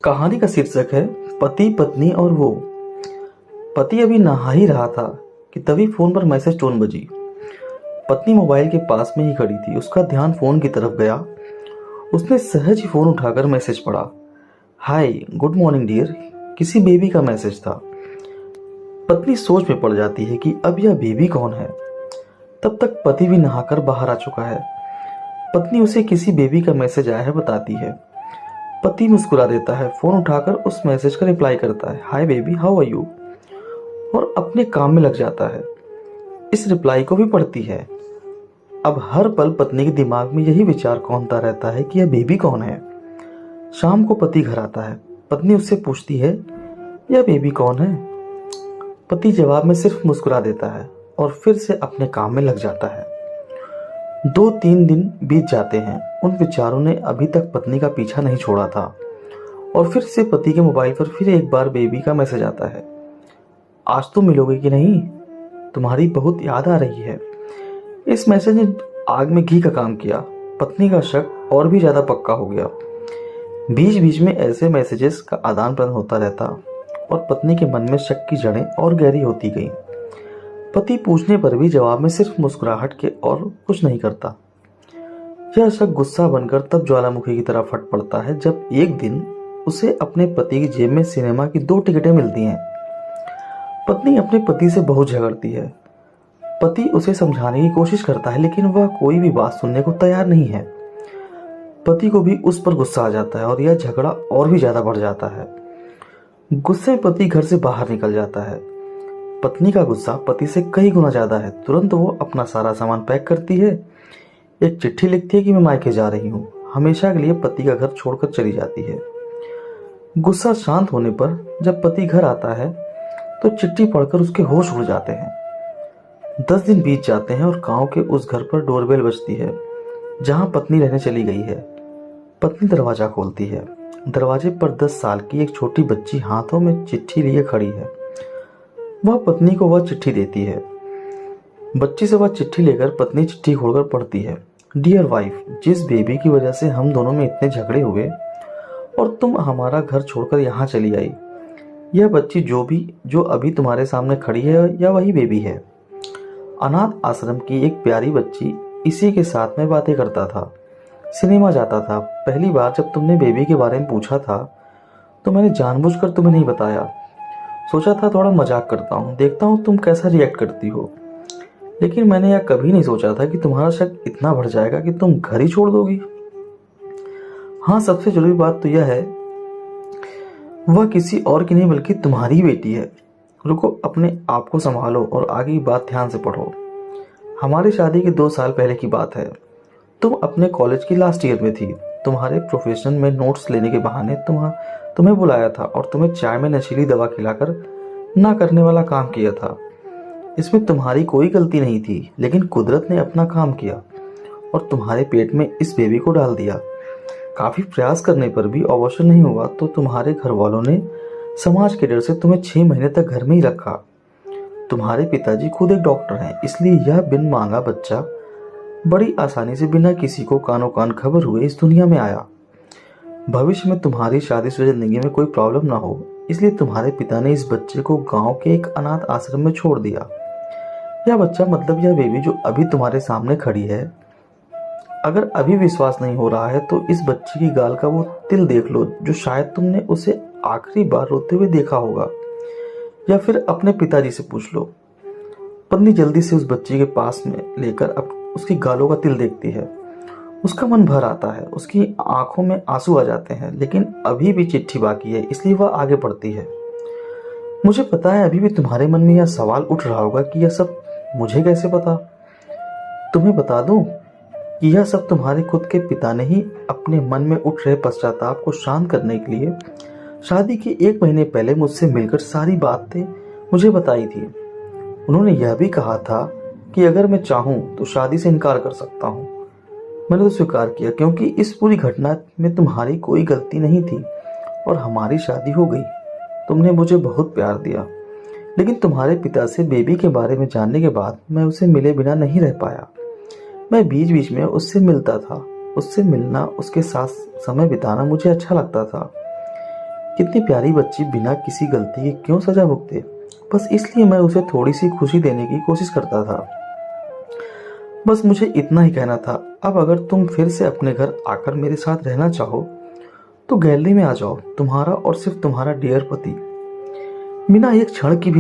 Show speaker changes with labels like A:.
A: कहानी का शीर्षक है पति पत्नी और वो। पति अभी नहा ही रहा था कि तभी फोन पर मैसेज टोन बजी। पत्नी मोबाइल के पास में ही खड़ी थी। उसका ध्यान फोन की तरफ गया। उसने सहज ही फोन उठाकर मैसेज पढ़ा। Hi good morning dear. किसी बेबी का मैसेज था। पत्नी सोच में पड़ जाती है कि अब यह बेबी कौन है। तब तक पति भी नहाकर बाहर आ चुका है। पत्नी उसे किसी बेबी का मैसेज आया है बताती है। पति मुस्कुरा देता है, फोन उठाकर उस मैसेज का रिप्लाई करता है, hi baby how are you, और अपने काम में लग जाता है। इस रिप्लाई को भी पढ़ती है। अब हर पल पत्नी के दिमाग में यही विचार घूमता रहता है कि यह बेबी कौन है। शाम को पति घर आता है। पत्नी उससे पूछती है, यह बेबी कौन है। पति जवाब में सिर्फ मुस्कुरा देता है और फिर से अपने काम में लग जाता है। 2-3 दिन बीत जाते हैं। उन विचारों ने अभी तक पत्नी का पीछा नहीं छोड़ा था और फिर से पति के मोबाइल पर फिर एक बार बेबी का मैसेज आता है। आज तुम मिलोगे कि नहीं, तुम्हारी बहुत याद आ रही है। इस मैसेज ने आग में घी का काम किया। पत्नी का शक और भी ज्यादा पक्का हो गया। बीच बीच में ऐसे मैसेजेस का आदान प्रदान होता रहता और पत्नी के मन में शक की जड़ें और गहरी होती गईं। पति पूछने पर भी जवाब में सिर्फ मुस्कुराहट के और कुछ नहीं करता। यह शक गुस्सा बनकर तब ज्वालामुखी की तरह फट पड़ता है जब एक दिन उसे अपने पति की जेब में सिनेमा की 2 टिकटें मिलती हैं। पत्नी अपने पति से बहुत झगड़ती है। पति उसे समझाने की कोशिश करता है लेकिन वह कोई भी बात सुनने को तैयार नहीं है। पति को भी उस पर गुस्सा आ जाता है और यह झगड़ा और भी ज्यादा बढ़ जाता है। गुस्से में पति घर से बाहर निकल जाता है। पत्नी का गुस्सा पति से कई गुना ज्यादा है। तुरंत वो अपना सारा सामान पैक करती है, एक चिट्ठी लिखती है कि मैं मायके जा रही हूँ। हमेशा के लिए पति का घर छोड़कर चली जाती है। गुस्सा शांत होने पर जब पति घर आता है तो चिट्ठी पढ़कर उसके होश उड़ जाते हैं। 10 दिन बीत जाते हैं और गांव के उस घर पर डोरबेल बजती है जहां पत्नी रहने चली गई है। पत्नी दरवाजा खोलती है। दरवाजे पर 10 साल की एक छोटी बच्ची हाथों में चिट्ठी लिए खड़ी है। वह पत्नी को वह चिट्ठी देती है। बच्ची से वह चिट्ठी लेकर पत्नी चिट्ठी खोलकर पढ़ती है। डियर वाइफ, जिस बेबी की वजह से हम दोनों में इतने झगड़े हुए और तुम हमारा घर छोड़कर यहाँ चली आई, यह बच्ची जो अभी तुम्हारे सामने खड़ी है यह वही बेबी है। अनाथ आश्रम की एक प्यारी बच्ची इसी के साथ में बातें करता था, सिनेमा जाता था। पहली बार जब तुमने बेबी के बारे में पूछा था तो मैंने जानबूझकर तुम्हें नहीं बताया। सोचा था थोड़ा मजाक करता हूँ, देखता हूँ तुम कैसा रिएक्ट करती हो। लेकिन मैंने यह कभी नहीं सोचा था कि तुम्हारा शक इतना बढ़ जाएगा कि तुम घर ही छोड़ दोगी। हाँ, सबसे जरूरी बात तो यह है वह किसी और की नहीं बल्कि तुम्हारी बेटी है। रुको, अपने आप को संभालो और आगे की बात ध्यान से पढ़ो। हमारी शादी के 2 साल पहले की बात है। तुम अपने कॉलेज की लास्ट ईयर में थी। तुम्हारे प्रोफेशन में नोट्स लेने के बहाने तुम्हें बुलाया था और तुम्हें चाय में नशीली दवा खिलाकर ना करने वाला काम किया था। इसमें तुम्हारी कोई गलती नहीं थी, लेकिन कुदरत ने अपना काम किया और तुम्हारे पेट में इस बेबी को डाल दिया। काफी प्रयास करने पर भी अबॉर्शन नहीं हुआ तो तुम्हारे घर वालों ने समाज के डर से तुम्हें 6 महीने तक घर में ही रखा। तुम्हारे पिताजी खुद एक डॉक्टर हैं, इसलिए यह बिन मांगा बच्चा बड़ी आसानी से बिना किसी को कानो कान खबर हुए इस दुनिया में आया। भविष्य में तुम्हारी शादीशुदा जिंदगी में कोई प्रॉब्लम ना हो, इसलिए तुम्हारे पिता ने इस बच्चे को गांव के एक अनाथ आश्रम में छोड़ दिया। यह बच्चा मतलब यह बेबी जो अभी तुम्हारे सामने खड़ी है। अगर अभी विश्वास नहीं हो रहा है तो इस बच्ची की गाल का वो तिल देख लो जो शायद तुमने उसे आखिरी बार रोते हुए देखा होगा, या फिर अपने पिताजी से पूछ लो। पत्नी जल्दी से उस बच्ची के पास में लेकर उसकी गालों का तिल देखती है। उसका मन भर आता है, उसकी आंखों में आंसू आ जाते हैं, लेकिन अभी भी चिट्ठी बाकी है, इसलिए वह आगे बढ़ती है। मुझे पता है अभी भी तुम्हारे मन में यह सवाल उठ रहा होगा कि यह सब मुझे कैसे पता। तुम्हें बता दूं कि यह सब तुम्हारे खुद के पिता ने ही अपने मन में उठ रहे पश्चाताप को शांत करने के लिए शादी के 1 महीने पहले मुझसे मिलकर सारी बातें मुझे बताई थी। उन्होंने यह भी कहा था कि अगर मैं चाहूं तो शादी से इनकार कर सकता हूं। मैंने तो स्वीकार किया क्योंकि इस पूरी घटना में तुम्हारी कोई गलती नहीं थी और हमारी शादी हो गई। तुमने मुझे बहुत प्यार दिया, लेकिन तुम्हारे पिता से बेबी के बारे में जानने के बाद मैं उसे मिले बिना नहीं रह पाया। मैं बीच बीच में उससे मिलता था। उससे मिलना, उसके साथ समय बिताना मुझे अच्छा लगता था। कितनी प्यारी बच्ची बिना किसी गलती के क्यों सजा भुगते, बस इसलिए मैं उसे थोड़ी सी खुशी देने की कोशिश करता था। बस मुझे इतना ही कहना था। अब अगर तुम फिर से अपने घर आकर मेरे साथ रहना चाहो तो गैलरी में आ जाओ, तुम्हारा और सिर्फ तुम्हारा डियर पति। मीना एक क्षण की भी